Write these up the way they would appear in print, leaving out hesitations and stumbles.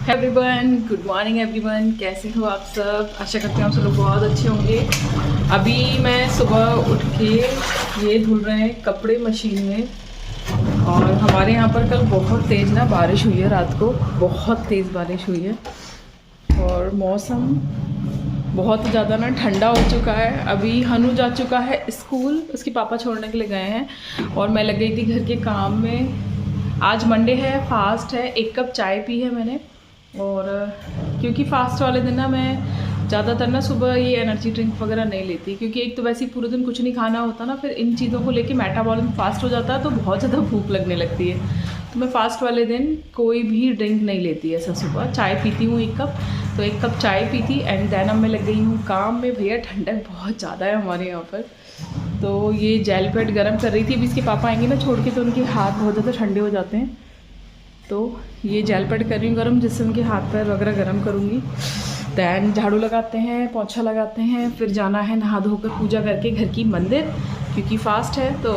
Everyone, good morning everyone. कैसे हो आप सब? आशा करती हूँ आप सब लोग बहुत अच्छे होंगे। अभी मैं सुबह उठ के ये धुल रहे हैं कपड़े मशीन में। और हमारे यहाँ पर कल बहुत तेज़ ना बारिश हुई है, रात को बहुत तेज़ बारिश हुई है और मौसम बहुत ज़्यादा ना ठंडा हो चुका है। अभी हनु जा चुका है स्कूल, उसके पापा छोड़ने के लिए गए हैं और मैं लग गई थी घर के काम में। आज मंडे है, फास्ट है। 1 कप चाय पी है मैंने। और क्योंकि फास्ट वाले दिन ना मैं ज़्यादातर ना सुबह ये एनर्जी ड्रिंक वगैरह नहीं लेती, क्योंकि एक तो वैसे ही पूरे दिन कुछ नहीं खाना होता ना, फिर इन चीज़ों को लेके मेटाबॉलिज्म फास्ट हो जाता है तो बहुत ज़्यादा भूख लगने लगती है। तो मैं फास्ट वाले दिन कोई भी ड्रिंक नहीं लेती ऐसा। सुबह चाय पीती हूँ 1 कप, तो 1 कप चाय पी थी एंड देन अब मैं लग गई हूँ काम में। भैया ठंडक बहुत ज़्यादा है हमारे यहाँ पर, तो ये जेल पेट गर्म कर रही थी। अभी इसके पापा आएंगे ना छोड़ के, तो उनके हाथ बहुत ज़्यादा ठंडे हो जाते हैं, तो ये जेल पेड कर रही हूँ गर्म, जिससे उनके हाथ पैर वगैरह गर्म करूँगी। दैन झाड़ू लगाते हैं, पोंछा लगाते हैं, फिर जाना है नहा धोकर पूजा करके घर की मंदिर, क्योंकि फास्ट है तो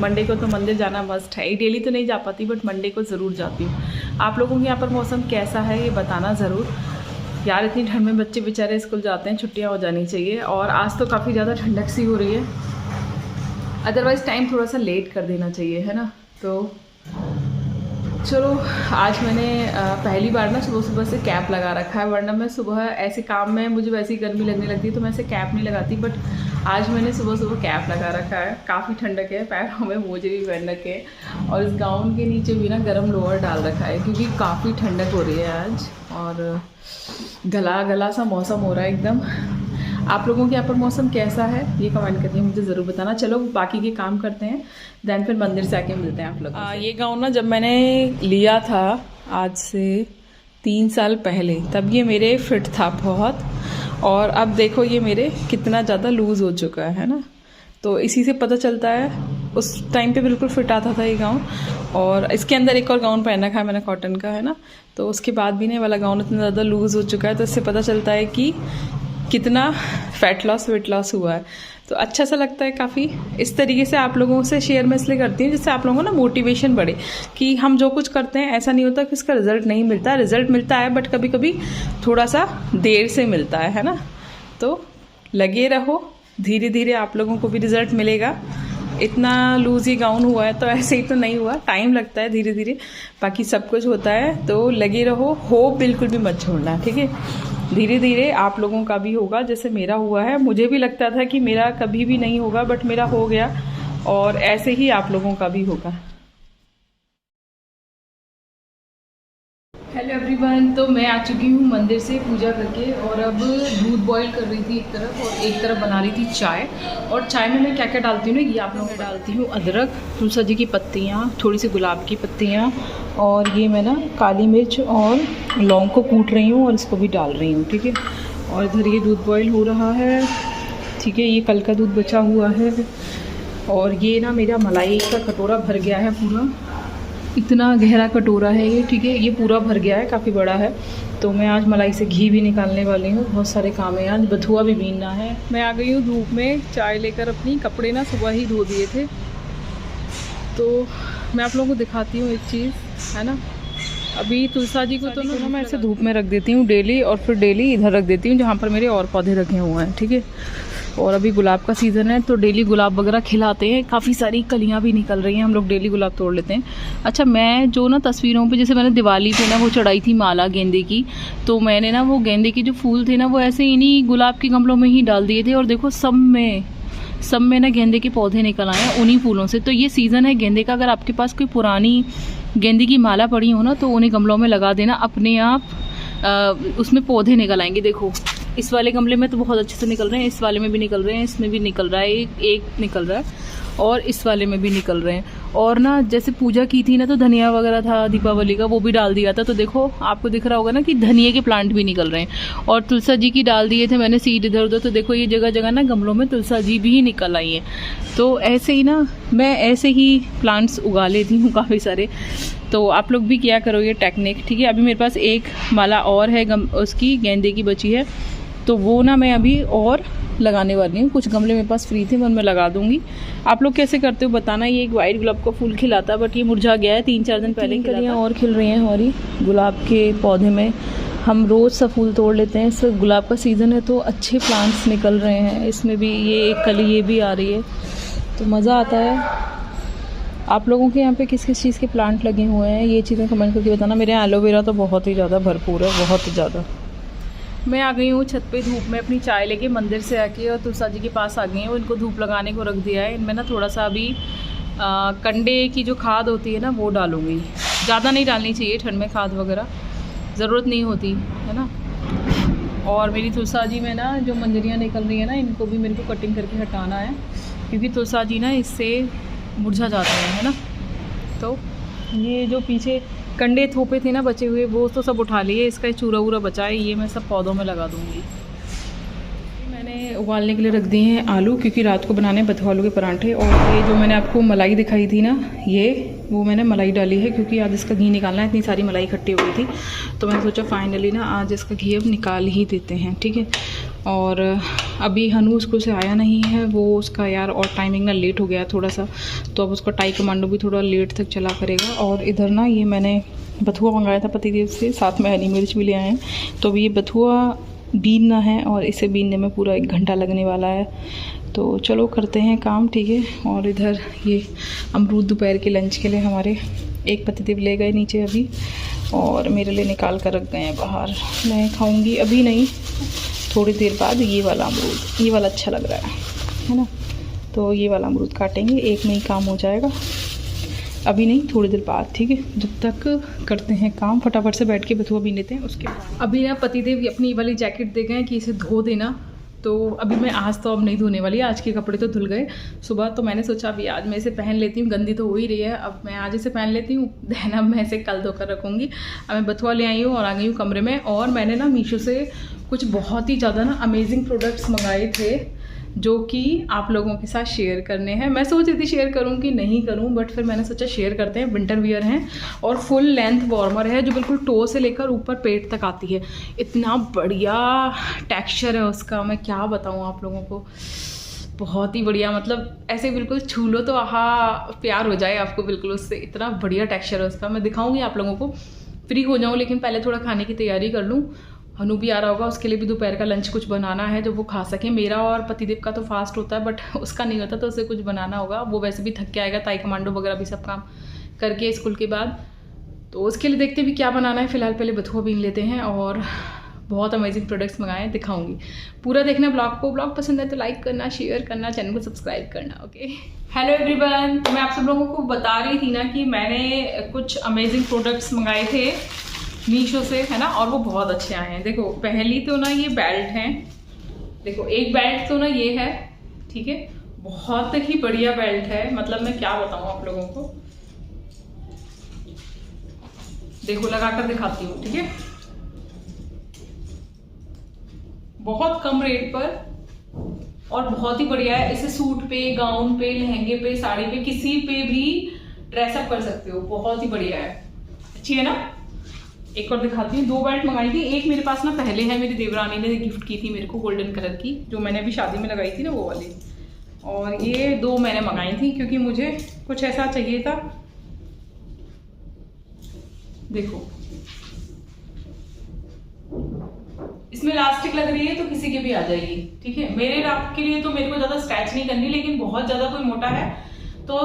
मंडे को तो मंदिर जाना मस्ट है। डेली तो नहीं जा पाती बट मंडे को ज़रूर जाती हूँ। आप लोगों के यहाँ पर मौसम कैसा है ये बताना ज़रूर यार। इतनी ठंड में बच्चे बेचारे स्कूल जाते हैं, छुट्टियाँ हो जानी चाहिए। और आज तो काफ़ी ज़्यादा ठंडक सी हो रही है, अदरवाइज़ टाइम थोड़ा सा लेट कर देना चाहिए, है ना। तो चलो, आज मैंने पहली बार ना सुबह सुबह से कैप लगा रखा है, वरना मैं सुबह ऐसे काम में मुझे वैसे ही गर्मी लगने लगती है तो मैं ऐसे कैप नहीं लगाती, बट आज मैंने सुबह सुबह कैप लगा रखा है। काफ़ी ठंडक है, पैरों में मोजे भी पहन रखे हैं और इस गाउन के नीचे भी ना गर्म लोअर डाल रखा है, क्योंकि काफ़ी ठंडक हो रही है आज और गला गला सा मौसम हो रहा है एकदम। आप लोगों के यहाँ पर मौसम कैसा है ये कमेंट करके मुझे ज़रूर बताना। चलो बाकी के काम करते हैं, दैन फिर मंदिर से आके मिलते हैं आप लोग। ये गाउन ना जब मैंने लिया था आज से 3 साल पहले, तब ये मेरे फिट था बहुत, और अब देखो ये मेरे कितना ज़्यादा लूज़ हो चुका है ना। तो इसी से पता चलता है, उस टाइम पे बिल्कुल फिट आता था ये गाउन। और इसके अंदर एक और गाउन पहन रखा है मैंने कॉटन का, है ना। तो उसके बाद भी नहीं वाला गाउन इतना ज़्यादा लूज़ हो चुका है, तो इससे पता चलता है कि कितना फैट लॉस वेट लॉस हुआ है। तो अच्छा सा लगता है काफ़ी। इस तरीके से आप लोगों से शेयर मैं इसलिए करती हूँ जिससे आप लोगों को ना मोटिवेशन बढ़े कि हम जो कुछ करते हैं ऐसा नहीं होता कि उसका रिजल्ट नहीं मिलता। रिजल्ट मिलता है बट कभी कभी थोड़ा सा देर से मिलता है ना। तो लगे रहो, धीरे धीरे आप लोगों को भी रिजल्ट मिलेगा। इतना लूज ही गाउन हुआ है तो ऐसे ही तो नहीं हुआ, टाइम लगता है, धीरे धीरे बाकी सब कुछ होता है। तो लगे रहो, होप बिल्कुल भी मत छोड़ना, ठीक है। धीरे धीरे आप लोगों का भी होगा जैसे मेरा हुआ है। मुझे भी लगता था कि मेरा कभी भी नहीं होगा, बट मेरा हो गया, और ऐसे ही आप लोगों का भी होगा। हेलो एवरीवन, तो मैं आ चुकी हूँ मंदिर से पूजा करके, और अब दूध बॉईल कर रही थी एक तरफ और एक तरफ बना रही थी चाय। और चाय में मैं क्या क्या डालती हूँ ना, ये आप लोगों को डालती हूँ अदरक, तुलसी जी की पत्तियाँ, थोड़ी सी गुलाब की पत्तियाँ, और ये मैं ना काली मिर्च और लौंग को कूट रही हूँ और इसको भी डाल रही हूँ, ठीक है। और इधर ये दूध बॉईल हो रहा है, ठीक है। ये कल का दूध बचा हुआ है, और ये ना मेरा मलाई का कटोरा भर गया है पूरा। इतना गहरा कटोरा है ये, ठीक है। ये पूरा भर गया है, काफ़ी बड़ा है। तो मैं आज मलाई से घी भी निकालने वाली हूँ, बहुत सारे काम है आज, बथुआ भी बीनना है। मैं आ गई हूँ धूप में चाय लेकर अपनी। कपड़े ना सुबह ही धो दिए थे, तो मैं आप लोगों को दिखाती हूँ एक चीज़, है ना। अभी तुलसा जी को तो ना मैं ऐसे धूप में रख देती हूँ डेली, और फिर डेली इधर रख देती हूँ जहाँ पर मेरे और पौधे रखे हुए हैं, ठीक है। और अभी गुलाब का सीज़न है तो डेली गुलाब वगैरह खिलाते हैं, काफ़ी सारी कलियां भी निकल रही हैं, हम लोग डेली गुलाब तोड़ लेते हैं। अच्छा, मैं जो ना तस्वीरों पे, जैसे मैंने दिवाली पे ना वो चढ़ाई थी माला गेंदे की, तो मैंने ना वो गेंदे के जो फूल थे ना वो ऐसे इन्हीं गुलाब के गमलों में ही डाल दिए थे, और देखो सब में ना गेंदे के पौधे निकल आए हैं उन्हीं फूलों से। तो ये सीज़न है गेंदे का। अगर आपके पास कोई पुरानी गेंदे की माला पड़ी हो ना, तो उन्हें गमलों में लगा देना, अपने आप उसमें पौधे निकल आएंगे। देखो इस वाले गमले में तो बहुत अच्छे से निकल रहे हैं, इस वाले में भी निकल रहे हैं, इसमें भी निकल रहा है, एक निकल रहा है, और इस वाले में भी निकल रहे हैं। और ना जैसे पूजा की थी ना, तो धनिया वगैरह था दीपावली का, वो भी डाल दिया था। तो देखो आपको दिख रहा होगा ना कि धनिया के प्लांट भी निकल रहे हैं। और तुलसा जी की डाल दिए थे मैंने सीड इधर उधर, तो देखो ये जगह जगह ना गमलों में तुलसा जी भी निकल आई हैं। तो ऐसे ही ना मैं ऐसे ही प्लांट्स उगा लेती हूँ काफ़ी सारे। तो आप लोग भी किया करो ये टेक्निक, ठीक है। अभी मेरे पास एक माला और है उसकी गेंदे की बची है, तो वो ना मैं अभी और लगाने वाली हूँ। कुछ गमले मेरे पास फ्री थे, मैं लगा दूँगी। आप लोग कैसे करते हो बताना। ये एक वाइट गुलाब का फूल खिला था, बट ये मुरझा गया है, 3-4 दिन पहले कलियाँ और खिल रही हैं हमारी गुलाब के पौधे में। हम रोज़ सा फूल तोड़ लेते हैं। इस गुलाब का सीज़न है तो अच्छे प्लांट्स निकल रहे हैं। इसमें भी ये एक कली ये भी आ रही है, तो मज़ा आता है। आप लोगों के यहाँ पे किस किस चीज़ के प्लांट लगे हुए हैं, ये चीज़ें कमेंट करके बताना। मेरे यहाँ एलोवेरा तो बहुत ही ज़्यादा भरपूर है, बहुत ज़्यादा। मैं आ गई हूँ छत पे धूप में अपनी चाय लेके मंदिर से आके, और तुलसा जी के पास आ गई हूँ। इनको धूप लगाने को रख दिया है। इनमें ना थोड़ा सा अभी कंडे की जो खाद होती है ना वो डालूँगी। ज़्यादा नहीं डालनी चाहिए ठंड में खाद वगैरह, ज़रूरत नहीं होती है ना। और मेरी तुलसा जी में ना जो मंजरियाँ निकल रही है ना, इनको भी मेरे को कटिंग करके हटाना है, क्योंकि तुलसा जी ना इससे मुरझा जाते हैं, है ना। तो ये जो पीछे कंडे थोपे थे ना बचे हुए, वो तो सब उठा लिए। इसका चूरा वूरा बचा है, ये मैं सब पौधों में लगा दूँगी। मैंने उबालने के लिए रख दिए हैं आलू, क्योंकि रात को बनाने बथुआ आलू के पराठे। और ये जो मैंने आपको मलाई दिखाई थी ना, वो मैंने मलाई डाली है, क्योंकि आज इसका घी निकालना है। इतनी सारी मलाई इकट्ठी हुई थी, तो मैंने सोचा फाइनली ना आज इसका घी अब निकाल ही देते हैं, ठीक है। और अभी हनु स्कूल से आया नहीं है, वो उसका यार और टाइमिंग ना लेट हो गया थोड़ा सा, तो अब उसका टाई कमांडो भी थोड़ा लेट तक चला करेगा। और इधर ना ये मैंने बथुआ मंगाया था पतिदेव से, साथ में हरी मिर्च भी ले आए हैं। तो अभी ये बथुआ बीनना है, और इसे बीनने में पूरा 1 घंटा लगने वाला है। तो चलो करते हैं काम, ठीक है। और इधर ये अमरूद दोपहर के लंच के लिए हमारे एक पतिदेव ले गए नीचे अभी, और मेरे लिए निकाल कर रख गए हैं बाहर। मैं खाऊंगी अभी नहीं, थोड़ी देर बाद। ये वाला अमरूद, ये वाला अच्छा लग रहा है ना, तो ये वाला अमरूद काटेंगे, एक में ही काम हो जाएगा। अभी नहीं, थोड़ी देर बाद, ठीक है। जब तक करते हैं काम, फटाफट से बैठ के बथुआ बीन लेते हैं। उसके बाद अभी ना पतिदेव अपनी वाली जैकेट दे गए कि इसे धो देना, तो अभी मैं आज तो अब नहीं धोने वाली। आज के कपड़े तो धुल गए सुबह, तो मैंने सोचा अभी आज मैं इसे पहन लेती हूँ। गंदी तो हो ही रही है, अब मैं आज इसे पहन लेती हूँ, देन अब मैं इसे कल धोकर रखूँगी। अब मैं बथुआ ले आई हूँ और आ गई हूँ कमरे में। और मैंने ना मीशो से कुछ बहुत ही ज़्यादा ना अमेजिंग प्रोडक्ट्स मंगाए थे, जो कि आप लोगों के साथ शेयर करने हैं। मैं सोच रही थी शेयर करूं कि नहीं करूं, बट फिर मैंने सोचा शेयर करते हैं। विंटर वियर हैं और फुल लेंथ वार्मर है, जो बिल्कुल टो से लेकर ऊपर पेट तक आती है। इतना बढ़िया टेक्सचर है उसका, मैं क्या बताऊं आप लोगों को, बहुत ही बढ़िया। मतलब ऐसे बिल्कुल छू लो तो आहा, प्यार हो जाए आपको बिल्कुल उससे। इतना बढ़िया टेक्सचर है उसका। मैं दिखाऊंगी आप लोगों को, फ्री हो जाऊँ, लेकिन पहले थोड़ा खाने की तैयारी कर लूँ। हनु भी आ रहा होगा, उसके लिए भी दोपहर का लंच कुछ बनाना है जो वो खा सके। मेरा और पतिदेव का तो फास्ट होता है, बट उसका नहीं होता, तो उसे कुछ बनाना होगा। वो वैसे भी थक के आएगा, ताई कमांडो वगैरह भी सब काम करके स्कूल के बाद, तो उसके लिए देखते भी क्या बनाना है। फिलहाल पहले बथुआ बीन लेते हैं। और बहुत अमेजिंग प्रोडक्ट्स मंगाए हैं, दिखाऊंगी। पूरा देखना ब्लॉग को। ब्लॉग पसंद है तो लाइक करना, शेयर करना, चैनल को सब्सक्राइब करना, ओके। हेलो एवरीवन, तो मैं आप सब लोगों को बता रही थी ना कि मैंने कुछ अमेजिंग प्रोडक्ट्स मंगाए थे मीशो से, है ना, और वो बहुत अच्छे आए हैं। देखो, पहली तो ना ये बेल्ट है, देखो एक बेल्ट तो ना ये है, ठीक है, बहुत ही बढ़िया बेल्ट है। मतलब मैं क्या बताऊं आप लोगों को, देखो लगा कर दिखाती हूँ, ठीक है। बहुत कम रेट पर और बहुत ही बढ़िया है। इसे सूट पे, गाउन पे, लहंगे पे, साड़ी पे, किसी पे भी ड्रेसअप कर सकते हो। बहुत ही बढ़िया है, अच्छी है ना। एक और दिखाती हूँ। 2 बेल्ट मंगाई थी, एक मेरे पास ना पहले है, मेरी देवरानी ने गिफ्ट की थी मेरे को, गोल्डन कलर की, जो मैंने अभी शादी में लगाई थी ना वो वाली। और ये 2 मैंने मंगाई थी क्योंकि मुझे कुछ ऐसा चाहिए था। देखो इसमें इलास्टिक लग रही है, तो किसी के भी आ जाएगी, ठीक है। मेरे रात के लिए तो मेरे को ज्यादा स्ट्रेच नहीं करनी, लेकिन बहुत ज्यादा कोई मोटा है तो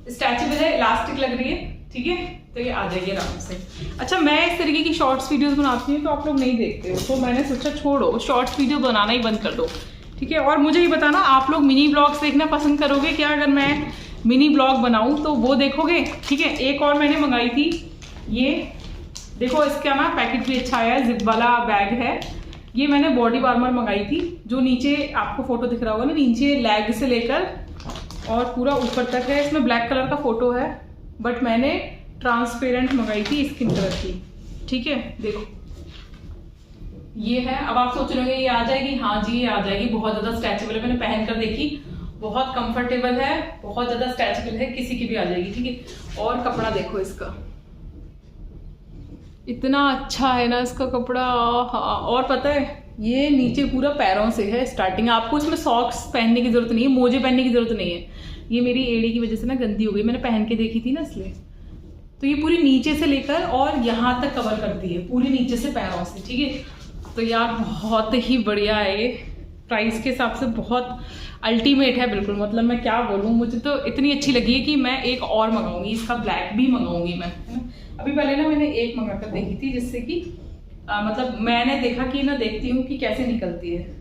स्ट्रेचेबल है, इलास्टिक लग रही है, ठीक है, तो ये आ जाएगी आराम से। अच्छा, मैं इस तरीके की शॉर्ट्स वीडियोस बनाती हूँ तो आप लोग नहीं देखते हो, तो मैंने सोचा छोड़ो, शॉर्ट्स वीडियो बनाना ही बंद कर दो, ठीक है। और मुझे ये बताना, आप लोग मिनी ब्लॉग्स देखना पसंद करोगे क्या? अगर मैं मिनी ब्लॉग बनाऊँ तो वो देखोगे, ठीक है। एक और मैंने मंगाई थी, ये देखो, इसका ना पैकेट भी अच्छा है, जिप वाला बैग है। ये मैंने बॉडी वार्मर मंगाई थी, जो नीचे आपको फोटो दिख रहा होगा ना, नीचे लेग से लेकर और पूरा ऊपर तक है। इसमें ब्लैक कलर का फोटो है, बट मैंने ट्रांसपेरेंट मंगाई थी स्किन कलर की, ठीक है। देखो ये है। अब आप सोच रहे होंगे ये आ जाएगी, हाँ जी ये आ जाएगी। बहुत ज्यादा स्ट्रेचेबल है, मैंने पहन कर देखी, बहुत कंफर्टेबल है, बहुत ज्यादा स्ट्रेचेबल है, किसी की भी आ जाएगी, ठीक है। और कपड़ा देखो इसका, इतना अच्छा है ना इसका कपड़ा। और पता है ये नीचे पूरा पैरों से है स्टार्टिंग। आपको इसमें सॉक्स पहनने की ज़रूरत नहीं है, मोजे पहनने की ज़रूरत नहीं है। ये मेरी एड़ी की वजह से ना गंदी हो गई, मैंने पहन के देखी थी ना इसलिए। तो ये पूरी नीचे से लेकर और यहाँ तक कवर करती है, पूरी नीचे से पैरों से, ठीक है। तो यार बहुत ही बढ़िया है ये, प्राइस के हिसाब से बहुत अल्टीमेट है बिल्कुल। मतलब मैं क्या बोलूँ, मुझे तो इतनी अच्छी लगी है कि मैं एक और मंगाऊंगी, इसका ब्लैक भी मंगाऊंगी मैं, है ना। अभी पहले ना मैंने एक मंगा कर देखी थी, जिससे कि मतलब मैंने देखा कि ना, देखती हूँ कि कैसे निकलती है।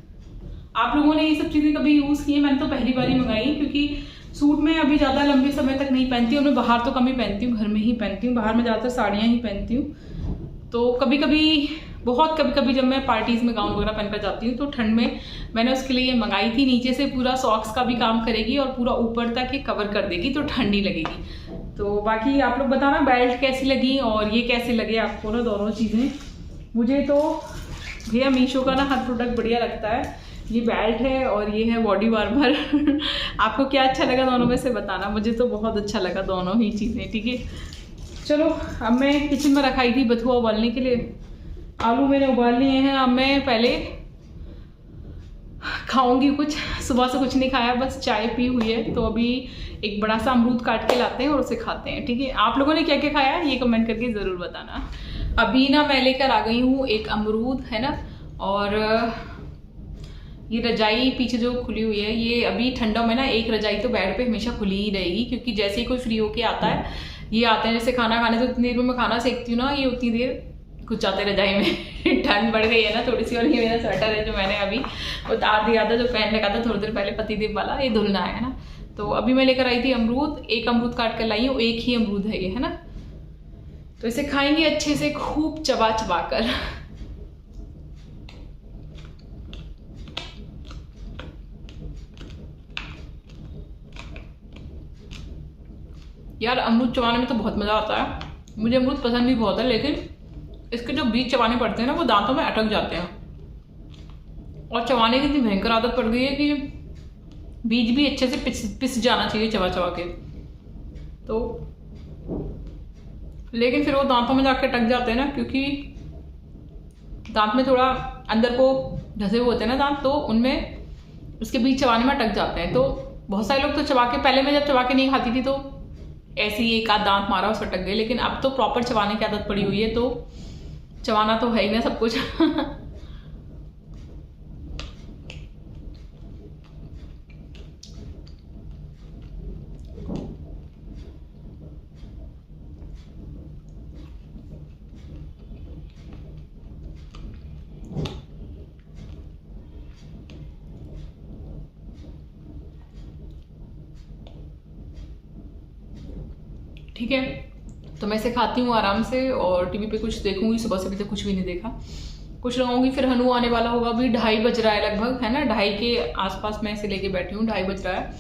आप लोगों ने ये सब चीज़ें कभी यूज़ की है? मैंने तो पहली बार ही मंगाई, क्योंकि सूट में अभी ज़्यादा लंबे समय तक नहीं पहनती हूँ। मैं बाहर तो कम ही पहनती हूँ, घर में ही पहनती हूँ। बाहर में ज़्यादातर साड़ियाँ ही पहनती हूँ। तो कभी कभी, बहुत कभी कभी जब मैं पार्टीज़ में गाउन वगैरह पहनकर जाती हूँ तो ठंड में मैंने उसके लिए ये मंगाई थी। नीचे से पूरा सॉक्स का भी काम करेगी और पूरा ऊपर तक ये कवर कर देगी, तो ठंडी लगेगी। तो बाकी आप लोग बताना बेल्ट कैसी लगी और ये कैसे लगे आपको ना, दोनों चीज़ें। मुझे तो भैया मीशो का ना हर प्रोडक्ट बढ़िया लगता है। ये बेल्ट है और ये है बॉडी वार्मर। आपको क्या अच्छा लगा दोनों में से बताना। मुझे तो बहुत अच्छा लगा दोनों ही चीज़ें, ठीक है। चलो अब मैं किचन में रखाई थी बथुआ उबालने के लिए, आलू मैंने उबाल लिए हैं। अब मैं पहले खाऊंगी कुछ, सुबह से कुछ नहीं खाया, बस चाय पी हुई है। तो अभी एक बड़ा सा अमरूद काट के लाते हैं और उसे खाते हैं, ठीक है। आप लोगों ने क्या क्या खाया ये कमेंट करके ज़रूर बताना। अभी ना मैं लेकर आ गई हूँ एक अमरूद, है ना। और ये रजाई पीछे जो खुली हुई है, ये अभी ठंडों में ना एक रजाई तो बेड पे हमेशा खुली ही रहेगी, क्योंकि जैसे ही कोई फ्री होके आता है, ये आते हैं जैसे खाना खाने से, उतनी देर में मैं खाना सेकती हूँ ना, ये उतनी देर कुछ जाते रजाई में। ठंड बढ़ गई है ना थोड़ी सी। और ये मेरा स्वेटर है जो मैंने अभी उतार दिया था, जो पहन रखा था थोड़ी देर पहले पतिदेव वाला, ये धुलना है ना। तो अभी मैं लेकर आई थी अमरूद, एक अमरूद काट कर लाई हूँ, एक ही अमरूद है ये, है ना। तो इसे खाएंगे अच्छे से, खूब चबा चबा कर। यार अमरूद चबाने में तो बहुत मज़ा आता है, मुझे अमरूद पसंद भी बहुत है, लेकिन इसके जो बीज चबाने पड़ते हैं ना, वो दांतों में अटक जाते हैं। और चबाने की इतनी भयंकर आदत पड़ गई है कि बीज भी अच्छे से पिस जाना चाहिए चबा चबा के। तो लेकिन फिर वो दांतों में जाके अटक जाते हैं ना, क्योंकि दांत में थोड़ा अंदर को धसे हुए होते हैं ना दांत, तो उनमें उसके बीज चबाने में अटक जाते हैं। तो बहुत सारे लोग तो चबा के, पहले मैं जब चबा के नहीं खाती थी तो ऐसे ही एक आध दांत मारा उस अटक गए, लेकिन अब तो प्रॉपर चबाने की आदत पड़ी हुई है, तो चबाना तो है ही ना सब कुछ। ठीक है, तो मैं इसे खाती हूँ आराम से और टीवी पे कुछ देखूंगी। सुबह से अभी तक कुछ भी नहीं देखा, कुछ लगाऊंगी। फिर हनु आने वाला होगा, अभी 2:30 बज रहा है लगभग, है ना। 2:30 के आसपास मैं इसे लेके बैठी हूँ, 2:30 बज रहा है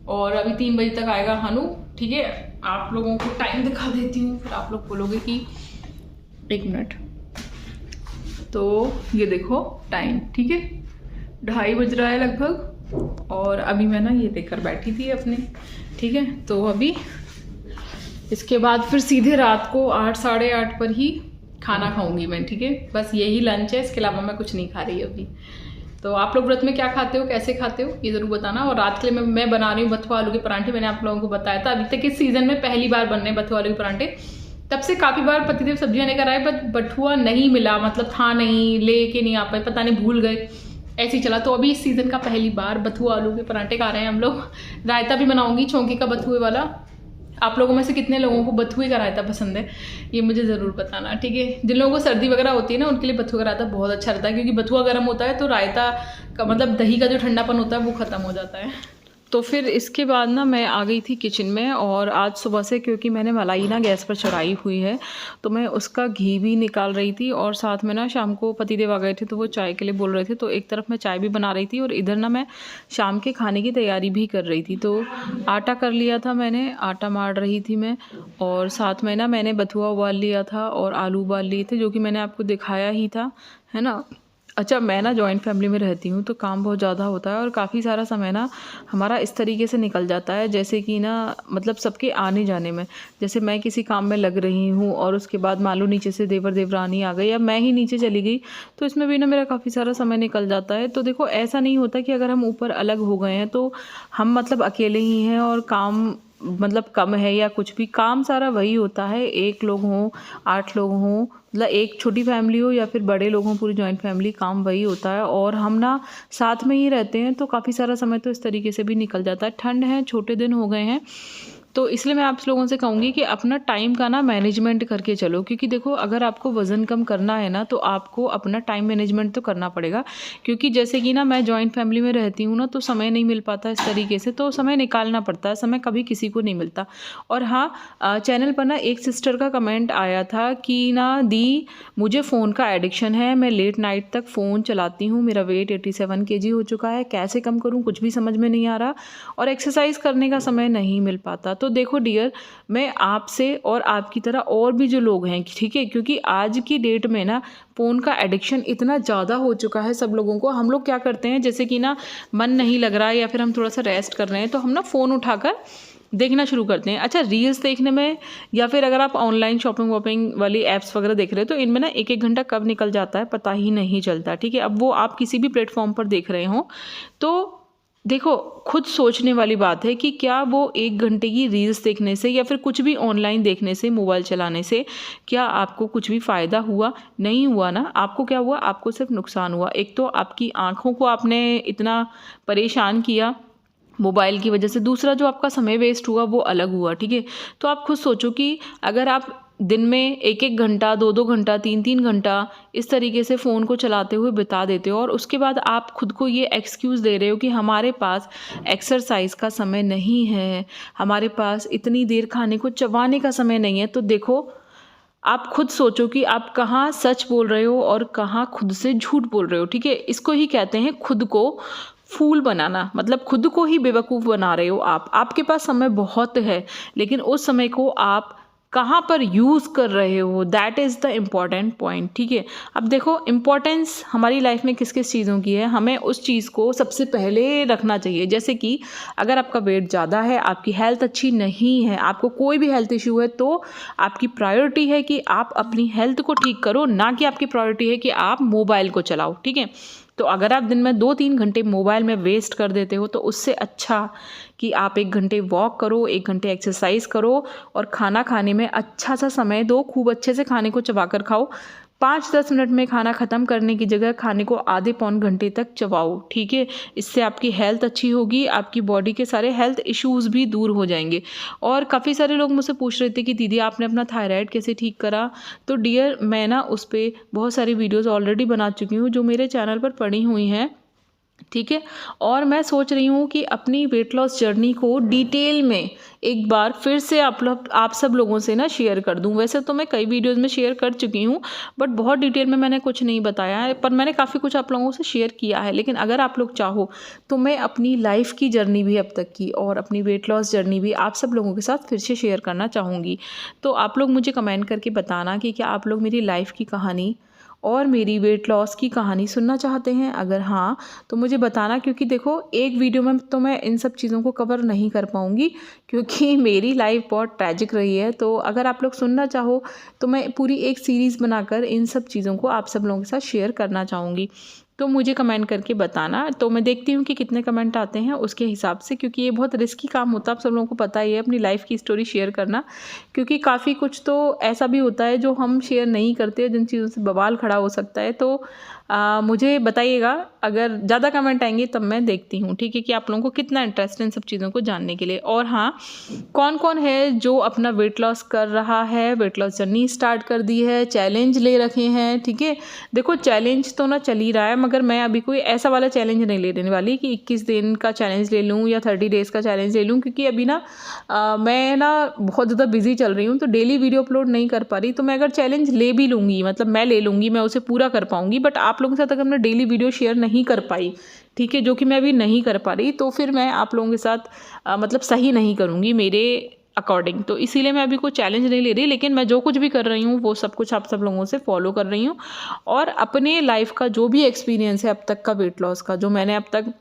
और अभी 3 बजे तक आएगा हनु, ठीक है। आप लोगों को टाइम दिखा देती हूँ, फिर आप लोग बोलोगे कि 1 मिनट। तो ये देखो टाइम, ठीक है, 2:30 बज रहा है लगभग और अभी मैं ना ये देखकर बैठी थी अपने, ठीक है। तो अभी इसके बाद फिर सीधे रात को 8 साढ़े 8 पर ही खाना खाऊंगी मैं, ठीक है। बस यही लंच है, इसके अलावा मैं कुछ नहीं खा रही अभी। तो आप लोग व्रत में क्या खाते हो, कैसे खाते हो, ये ज़रूर बताना। और रात के लिए मैं बना रही हूँ बथुआ आलू के परांठे। मैंने आप लोगों को बताया था, अभी तक इस सीज़न में पहली बार बन रहे बथुआ आलू के परांठे। तब से काफ़ी बार पतिदेव सब्जियाँ लेकर आए, बट बथुआ नहीं मिला, मतलब था नहीं, लेके नहीं आ पाए, पता नहीं भूल गए, ऐसे ही चला। तो अभी इस सीज़न का पहली बार बथुआ आलू के परांठे खा रहे हैं हम लोग। रायता भी बनाऊँगी चौंकी का बथुए वाला। आप लोगों में से कितने लोगों को बथुए का रायता पसंद है, ये मुझे ज़रूर बताना, ठीक है। जिन लोगों को सर्दी वगैरह होती है ना, उनके लिए बथुआ का रायता बहुत अच्छा रहता है, क्योंकि बथुआ गर्म होता है तो रायता का मतलब दही का जो ठंडापन होता है वो ख़त्म हो जाता है। तो फिर इसके बाद ना मैं आ गई थी किचन में, और आज सुबह से क्योंकि मैंने मलाई ना गैस पर चढ़ाई हुई है, तो मैं उसका घी भी निकाल रही थी। और साथ में ना शाम को पतिदेव आ गए थे, तो वो चाय के लिए बोल रहे थे, तो एक तरफ मैं चाय भी बना रही थी और इधर ना मैं शाम के खाने की तैयारी भी कर रही थी। तो आटा कर लिया था मैंने, आटा मार रही थी मैं, और साथ में ना मैंने बथुआ उबाल लिया था और आलू उबाल लिए थे, जो कि मैंने आपको दिखाया ही था, है ना। अच्छा, मैं ना जॉइंट फैमिली में रहती हूँ तो काम बहुत ज़्यादा होता है और काफ़ी सारा समय ना हमारा इस तरीके से निकल जाता है, जैसे कि ना मतलब सबके आने जाने में। जैसे मैं किसी काम में लग रही हूँ और उसके बाद मान लो नीचे से देवर देवरानी आ गई या मैं ही नीचे चली गई, तो इसमें भी ना मेरा काफ़ी सारा समय निकल जाता है। तो देखो, ऐसा नहीं होता कि अगर हम ऊपर अलग हो गए हैं तो हम मतलब अकेले ही हैं और काम मतलब कम है या कुछ भी। काम सारा वही होता है, 1 लोग हों, 8 लोग हों, मतलब एक छोटी फैमिली हो या फिर बड़े लोग हों, पूरी जॉइंट फैमिली, काम वही होता है। और हम ना साथ में ही रहते हैं तो काफ़ी सारा समय तो इस तरीके से भी निकल जाता है। ठंड है, छोटे दिन हो गए हैं, तो इसलिए मैं आप लोगों से कहूँगी कि अपना टाइम का ना मैनेजमेंट करके चलो, क्योंकि देखो अगर आपको वज़न कम करना है ना तो आपको अपना टाइम मैनेजमेंट तो करना पड़ेगा। क्योंकि जैसे कि ना मैं जॉइंट फैमिली में रहती हूँ ना, तो समय नहीं मिल पाता इस तरीके से, तो समय निकालना पड़ता है, समय कभी किसी को नहीं मिलता। और हाँ, चैनल पर ना एक सिस्टर का कमेंट आया था कि ना दी, मुझे फ़ोन का एडिक्शन है, मैं लेट नाइट तक फ़ोन चलाती हूँ, मेरा वेट 87 केजी हो चुका है, कैसे कम करूँ कुछ भी समझ में नहीं आ रहा और एक्सरसाइज करने का समय नहीं मिल पाता। तो देखो डियर, मैं आपसे और आपकी तरह और भी जो लोग हैं, ठीक है, क्योंकि आज की डेट में ना फ़ोन का एडिक्शन इतना ज़्यादा हो चुका है सब लोगों को। हम लोग क्या करते हैं, जैसे कि ना मन नहीं लग रहा है या फिर हम थोड़ा सा रेस्ट कर रहे हैं तो हम ना फ़ोन उठाकर देखना शुरू करते हैं। अच्छा, रील्स देखने में या फिर अगर आप ऑनलाइन शॉपिंग वॉपिंग वाली ऐप्स वगैरह देख रहे हो तो इनमें ना 1-1 घंटा कब निकल जाता है पता ही नहीं चलता, ठीक है। अब वो आप किसी भी प्लेटफॉर्म पर देख रहे हो तो देखो, खुद सोचने वाली बात है कि क्या वो 1 घंटे की रील्स देखने से या फिर कुछ भी ऑनलाइन देखने से, मोबाइल चलाने से क्या आपको कुछ भी फ़ायदा हुआ? नहीं हुआ ना। आपको क्या हुआ? आपको सिर्फ नुकसान हुआ। एक तो आपकी आँखों को आपने इतना परेशान किया मोबाइल की वजह से, दूसरा जो आपका समय वेस्ट हुआ वो अलग हुआ, ठीक है। तो आप खुद सोचो कि अगर आप दिन में 1-1 घंटा, 2-2 घंटा, 3-3 घंटा इस तरीके से फ़ोन को चलाते हुए बिता देते हो और उसके बाद आप खुद को ये एक्सक्यूज़ दे रहे हो कि हमारे पास एक्सरसाइज का समय नहीं है, हमारे पास इतनी देर खाने को चबाने का समय नहीं है, तो देखो आप खुद सोचो कि आप कहाँ सच बोल रहे हो और कहाँ खुद से झूठ बोल रहे हो, ठीक है। इसको ही कहते हैं खुद को फूल बनाना, मतलब खुद को ही बेवकूफ़ बना रहे हो आप। आपके पास समय बहुत है, लेकिन उस समय को आप कहाँ पर यूज़ कर रहे हो, that is the important point, ठीक है। अब देखो, इम्पॉर्टेंस हमारी लाइफ में किस किस चीज़ों की है, हमें उस चीज़ को सबसे पहले रखना चाहिए। जैसे कि अगर आपका वेट ज़्यादा है, आपकी हेल्थ अच्छी नहीं है, आपको कोई भी हेल्थ इशू है, तो आपकी प्रायोरिटी है कि आप अपनी हेल्थ को ठीक करो, ना कि आपकी प्रायोरिटी है कि आप मोबाइल को चलाओ, ठीक है। तो अगर आप दिन में 2-3 घंटे मोबाइल में वेस्ट कर देते हो तो उससे अच्छा कि आप 1 घंटे वॉक करो, 1 घंटे एक्सरसाइज करो और खाना खाने में अच्छा सा समय दो, खूब अच्छे से खाने को चबाकर खाओ। 5-10 मिनट में खाना ख़त्म करने की जगह खाने को आधे पौन घंटे तक चबाओ, ठीक है। इससे आपकी हेल्थ अच्छी होगी, आपकी बॉडी के सारे हेल्थ इश्यूज़ भी दूर हो जाएंगे। और काफ़ी सारे लोग मुझसे पूछ रहे थे कि दीदी आपने अपना थायराइड कैसे ठीक करा, तो डियर मैं ना उस पर बहुत सारी वीडियोज़ ऑलरेडी बना चुकी हूँ जो मेरे चैनल पर पड़ी हुई हैं, ठीक है। और मैं सोच रही हूँ कि अपनी वेट लॉस जर्नी को डिटेल में एक बार फिर से आप सब लोगों से ना शेयर कर दूँ। वैसे तो मैं कई वीडियोस में शेयर कर चुकी हूँ, बट बहुत डिटेल में मैंने कुछ नहीं बताया है, पर मैंने काफ़ी कुछ आप लोगों से शेयर किया है। लेकिन अगर आप लोग चाहो तो मैं अपनी लाइफ की जर्नी भी अब तक की और अपनी वेट लॉस जर्नी भी आप सब लोगों के साथ फिर से शेयर करना चाहूँगी। तो आप लोग मुझे कमेंट करके बताना कि क्या आप लोग मेरी लाइफ की कहानी और मेरी वेट लॉस की कहानी सुनना चाहते हैं। अगर हाँ तो मुझे बताना, क्योंकि देखो एक वीडियो में तो मैं इन सब चीज़ों को कवर नहीं कर पाऊँगी, क्योंकि मेरी लाइफ बहुत ट्रैजिक रही है। तो अगर आप लोग सुनना चाहो तो मैं पूरी एक सीरीज़ बनाकर इन सब चीज़ों को आप सब लोगों के साथ शेयर करना चाहूँगी। तो मुझे कमेंट करके बताना, तो मैं देखती हूँ कि कितने कमेंट आते हैं उसके हिसाब से, क्योंकि ये बहुत रिस्की काम होता है, आप सब लोगों को पता ही है अपनी लाइफ की स्टोरी शेयर करना, क्योंकि काफ़ी कुछ तो ऐसा भी होता है जो हम शेयर नहीं करते, जिन चीज़ों से बवाल खड़ा हो सकता है। तो मुझे बताइएगा, अगर ज़्यादा कमेंट आएंगे तब मैं देखती हूँ, ठीक है, कि आप लोगों को कितना इंटरेस्ट है इन सब चीज़ों को जानने के लिए। और हाँ, कौन कौन है जो अपना वेट लॉस कर रहा है, वेट लॉस जर्नी स्टार्ट कर दी है, चैलेंज ले रखे हैं, ठीक है। देखो चैलेंज तो ना चल ही रहा है, मगर मैं अभी कोई ऐसा वाला चैलेंज नहीं लेने वाली कि 21 दिन का चैलेंज ले लूँ या 30 डेज़ का चैलेंज ले लूँ, क्योंकि अभी ना मैं ना बहुत ज़्यादा बिजी चल रही हूँ, तो डेली वीडियो अपलोड नहीं कर पा रही। तो मैं अगर चैलेंज ले भी लूँगी, मतलब मैं ले लूँगी, मैं उसे पूरा कर पाऊँगी, बट आप लोगों के साथ अगर मैं डेली वीडियो शेयर नहीं कर पाई, ठीक है, जो कि मैं अभी नहीं कर पा रही, तो फिर मैं आप लोगों के साथ मतलब सही नहीं करूँगी। मेरे अकॉर्डिंग। तो इसीलिए मैं अभी कोई चैलेंज नहीं ले रही, लेकिन मैं जो कुछ भी कर रही हूँ वो सब कुछ आप सब लोगों से फॉलो कर रही हूँ। और अपने लाइफ का जो भी एक्सपीरियंस है अब तक का वेट लॉस का, जो मैंने अब तक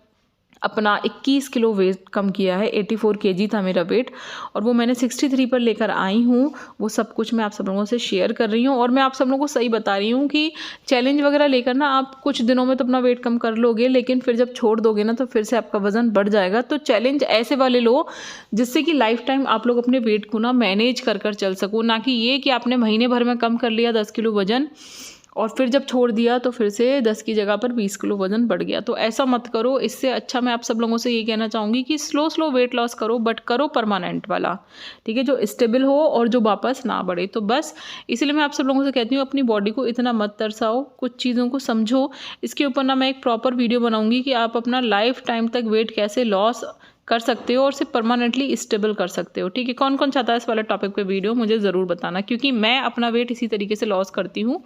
अपना 21 किलो वेट कम किया है, 84 kg था मेरा वेट, और वो मैंने 63 पर लेकर आई हूँ, वो सब कुछ मैं आप सब लोगों से शेयर कर रही हूँ। और मैं आप सब लोगों को सही बता रही हूँ कि चैलेंज वगैरह लेकर ना आप कुछ दिनों में तो अपना वेट कम कर लोगे, लेकिन फिर जब छोड़ दोगे ना तो फिर से आपका वजन बढ़ जाएगा। तो चैलेंज ऐसे वाले लो जिससे कि लाइफ टाइम आप लोग अपने वेट को ना मैनेज कर चल सको, ना कि ये कि आपने महीने भर में कम कर लिया 10 किलो वजन और फिर जब छोड़ दिया तो फिर से 10 की जगह पर 20 किलो वजन बढ़ गया। तो ऐसा मत करो। इससे अच्छा मैं आप सब लोगों से ये कहना चाहूँगी कि स्लो वेट लॉस करो, बट करो परमानेंट वाला, ठीक है, जो स्टेबल हो और जो वापस ना बढ़े। तो बस इसलिए मैं आप सब लोगों से कहती हूँ अपनी बॉडी को इतना मत तरसाओ, कुछ चीज़ों को समझो। इसके ऊपर ना मैं एक प्रॉपर वीडियो बनाऊँगी कि आप अपना लाइफ टाइम तक वेट कैसे लॉस कर सकते हो और सिर्फ परमानेंटली स्टेबल कर सकते हो, ठीक है। कौन कौन चाहता है इस वाले टॉपिक पे वीडियो, मुझे ज़रूर बताना, क्योंकि मैं अपना वेट इसी तरीके से लॉस करती हूँ।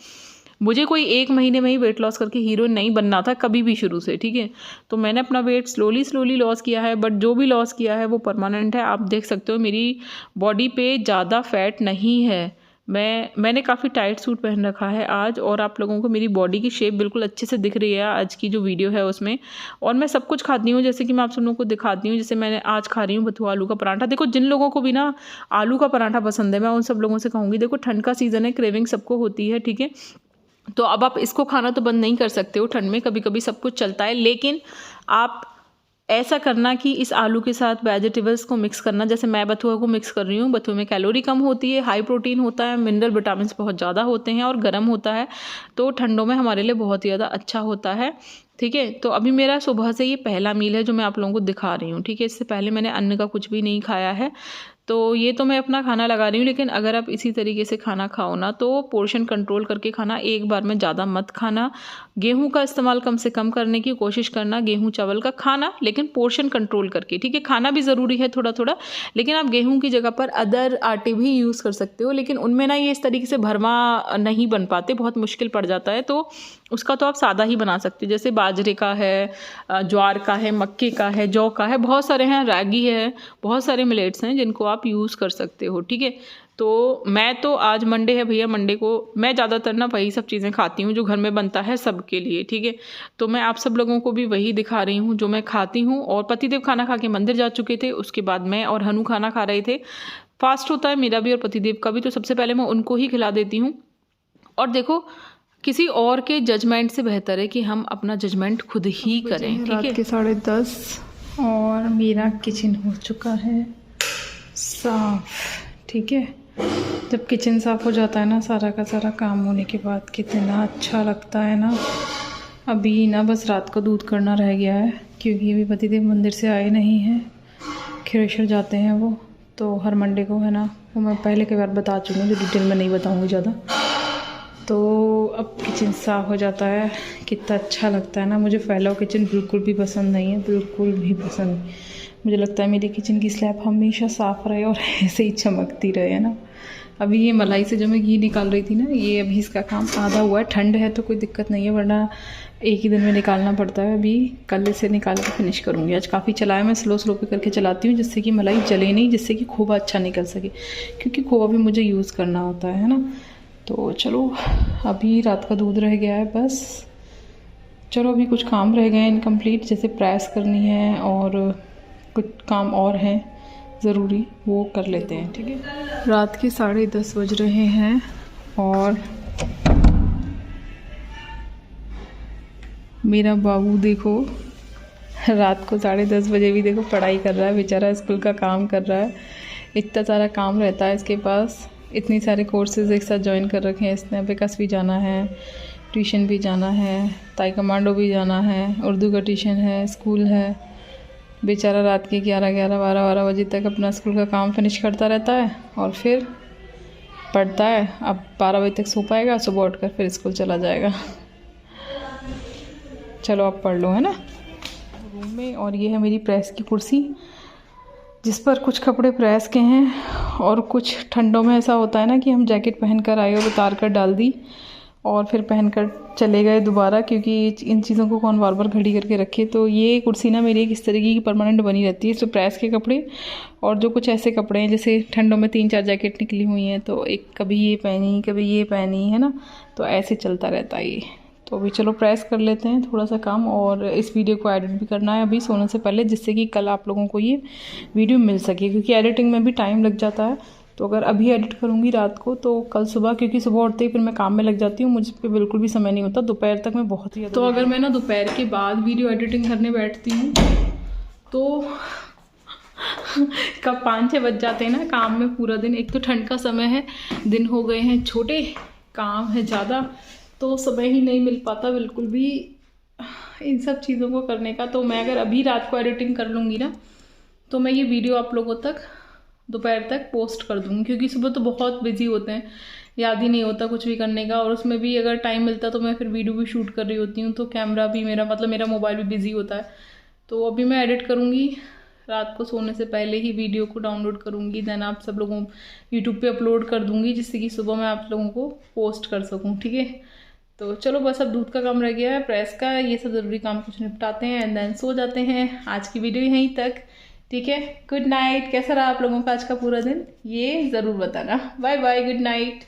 मुझे कोई 1 महीने में ही वेट लॉस करके हीरोइन नहीं बनना था कभी भी शुरू से, ठीक है। तो मैंने अपना वेट स्लोली लॉस किया है, बट जो भी लॉस किया है वो परमानेंट है। आप देख सकते हो मेरी बॉडी पे ज़्यादा फैट नहीं है। मैंने काफ़ी टाइट सूट पहन रखा है आज, और आप लोगों को मेरी बॉडी की शेप बिल्कुल अच्छे से दिख रही है आज की जो वीडियो है उसमें। और मैं सब कुछ खाती हूँ, जैसे कि मैं आप सब लोगों को दिखाती हूँ। जैसे मैंने आज खा रही हूँ बथुआ आलू का पराठा। देखो जिन लोगों को भी ना आलू का पराठा पसंद है, मैं उन सब लोगों से कहूँगी, देखो ठंड का सीज़न है, क्रेविंग सबको होती है, ठीक है। तो अब आप इसको खाना तो बंद नहीं कर सकते हो, ठंड में कभी कभी सब कुछ चलता है, लेकिन आप ऐसा करना कि इस आलू के साथ वेजिटेबल्स को मिक्स करना। जैसे मैं बथुआ को मिक्स कर रही हूँ, बथुआ में कैलोरी कम होती है, हाई प्रोटीन होता है, मिनरल विटामिन बहुत ज़्यादा होते हैं और गर्म होता है, तो ठंडों में हमारे लिए बहुत ही ज़्यादा अच्छा होता है, ठीक है। तो अभी मेरा सुबह से ये पहला मील है जो मैं आप लोगों को दिखा रही हूँ, ठीक है। इससे पहले मैंने अन्न का कुछ भी नहीं खाया है। तो ये तो मैं अपना खाना लगा रही हूँ, लेकिन अगर आप इसी तरीके से खाना खाओ ना तो पोर्शन कंट्रोल करके खाना, एक बार में ज़्यादा मत खाना। गेहूं का इस्तेमाल कम से कम करने की कोशिश करना, गेहूं चावल का खाना, लेकिन पोर्शन कंट्रोल करके, ठीक है। खाना भी ज़रूरी है थोड़ा थोड़ा, लेकिन आप गेहूं की जगह पर अदर आटे भी यूज़ कर सकते हो, लेकिन उनमें ना ये इस तरीके से भरमा नहीं बन पाते, बहुत मुश्किल पड़ जाता है। तो उसका तो आप सादा ही बना सकते हो, जैसे बाजरे का है, ज्वार का है, मक्के का है, जौ का है, बहुत सारे हैं, रागी है, बहुत सारे मिलेट्स हैं जिनको आप यूज़ कर सकते हो, ठीक है। तो मैं तो आज मंडे है भैया, मंडे को मैं ज़्यादातर ना वही सब चीज़ें खाती हूँ जो घर में बनता है सबके लिए, ठीक है। तो मैं आप सब लोगों को भी वही दिखा रही हूँ जो मैं खाती हूँ। और पतिदेव खाना खा के मंदिर जा चुके थे, उसके बाद मैं और हनु खाना खा रहे थे। फास्ट होता है मेरा भी और पतिदेव का भी, तो सबसे पहले मैं उनको ही खिला देती हूँ। और देखो किसी और के जजमेंट से बेहतर है कि हम अपना जजमेंट खुद ही करें, ठीक है। रात के 10:30 और मेरा किचन हो चुका है साफ, ठीक है। जब किचन साफ हो जाता है ना सारा का सारा काम होने के बाद, कितना अच्छा लगता है ना। अभी ना बस रात को दूध करना रह गया है, क्योंकि अभी पतिदेव मंदिर से आए नहीं हैं, खिरेश्वर जाते हैं वो, तो हर मंडे को है ना। वो मैं पहले कई बार बता चुकी हूँ, जो डिटेल में नहीं बताऊँगी ज़्यादा। तो अब किचन साफ़ हो जाता है, कितना अच्छा लगता है ना। मुझे फैला हुआ किचन बिल्कुल भी पसंद नहीं है, बिल्कुल भी पसंद नहीं। मुझे लगता है मेरी किचन की स्लैब हमेशा साफ़ रहे और ऐसे ही चमकती रहे, है ना। अभी ये मलाई से जो मैं घी निकाल रही थी ना, ये अभी इसका काम आधा हुआ है। ठंड है तो कोई दिक्कत नहीं है, वरना एक ही दिन में निकालना पड़ता है। अभी कल से निकाल के फिनिश करूँगी। आज काफ़ी चलाया, मैं स्लो पे करके चलाती हूँ, जिससे कि मलाई जले नहीं, जिससे कि खोवा अच्छा निकल सके, क्योंकि खोवा भी मुझे यूज़ करना होता है ना। तो चलो अभी रात का दूध रह गया है बस। चलो अभी कुछ काम रह गए हैं इनकम्प्लीट, जैसे प्रेस करनी है और कुछ काम और हैं ज़रूरी, वो कर लेते हैं, ठीक है। रात के 10:30 बज रहे हैं और मेरा बाबू देखो रात को 10:30 बजे भी देखो पढ़ाई कर रहा है, बेचारा स्कूल का काम कर रहा है। इतना सारा काम रहता है इसके पास, इतनी सारे कोर्सेज एक साथ ज्वाइन कर रखे हैं इसने। अबेकस भी जाना है, ट्यूशन भी जाना है, ताई कमांडो भी जाना है, उर्दू का ट्यूशन है, स्कूल है। बेचारा रात के 11, 12 बजे तक अपना स्कूल का काम फिनिश करता रहता है और फिर पढ़ता है। अब 12 बजे तक सो पाएगा, सुबह उठकर फिर स्कूल चला जाएगा। चलो आप पढ़ लो, है ना, रूम में। और ये है मेरी प्रेस की कुर्सी, जिस पर कुछ कपड़े प्रेस के हैं और कुछ ठंडों में ऐसा होता है ना कि हम जैकेट पहन कर आए और उतार कर डाल दी, और फिर पहनकर चले गए दोबारा, क्योंकि इन चीज़ों को कौन बार बार घड़ी करके रखे। तो ये कुर्सी ना मेरी एक इस तरीके की परमानेंट बनी रहती है। इसमें प्रेस के कपड़े और जो कुछ ऐसे कपड़े हैं, जैसे ठंडों में 3-4 जैकेट निकली हुई हैं, तो एक कभी ये पहनी कभी ये पहनी, है ना, तो ऐसे चलता रहता है ये। तो अभी चलो प्रेस कर लेते हैं थोड़ा सा काम, और इस वीडियो को एडिट भी करना है अभी सोने से पहले, जिससे कि कल आप लोगों को ये वीडियो मिल सके, क्योंकि एडिटिंग में भी टाइम लग जाता है। तो अगर अभी एडिट करूँगी रात को तो कल सुबह, क्योंकि सुबह उठते ही फिर मैं काम में लग जाती हूँ, मुझ पर बिल्कुल भी समय नहीं होता, दोपहर तक मैं बहुत ही। तो अगर मैं ना दोपहर के बाद वीडियो एडिटिंग करने बैठती हूँ तो कब 5-6 बज जाते हैं ना काम में पूरा दिन। एक तो ठंड का समय है, दिन हो गए हैं छोटे, काम है ज़्यादा, तो समय ही नहीं मिल पाता बिल्कुल भी इन सब चीज़ों को करने का। तो मैं अगर अभी रात को एडिटिंग कर लूँगी ना, तो मैं ये वीडियो आप लोगों तक दोपहर तक पोस्ट कर दूँगी, क्योंकि सुबह तो बहुत बिजी होते हैं, याद ही नहीं होता कुछ भी करने का। और उसमें भी अगर टाइम मिलता तो मैं फिर वीडियो भी शूट कर रही होती हूँ, तो कैमरा भी मेरा, मतलब मेरा मोबाइल भी बिजी होता है। तो अभी मैं एडिट करूँगी, रात को सोने से पहले ही वीडियो को डाउनलोड करूँगी, देन आप सब लोगों यूट्यूब पे अपलोड कर दूँगी, जिससे कि सुबह मैं आप लोगों को पोस्ट कर सकूँ, ठीक है। तो चलो बस अब दूध का काम रह गया है, प्रेस का, ये सब ज़रूरी काम कुछ निपटाते हैं एंड देन सो जाते हैं। आज की वीडियो यहीं तक, ठीक है। Good night. कैसा रहा आप लोगों का आज का पूरा दिन, ये ज़रूर बताना। Bye bye, good night.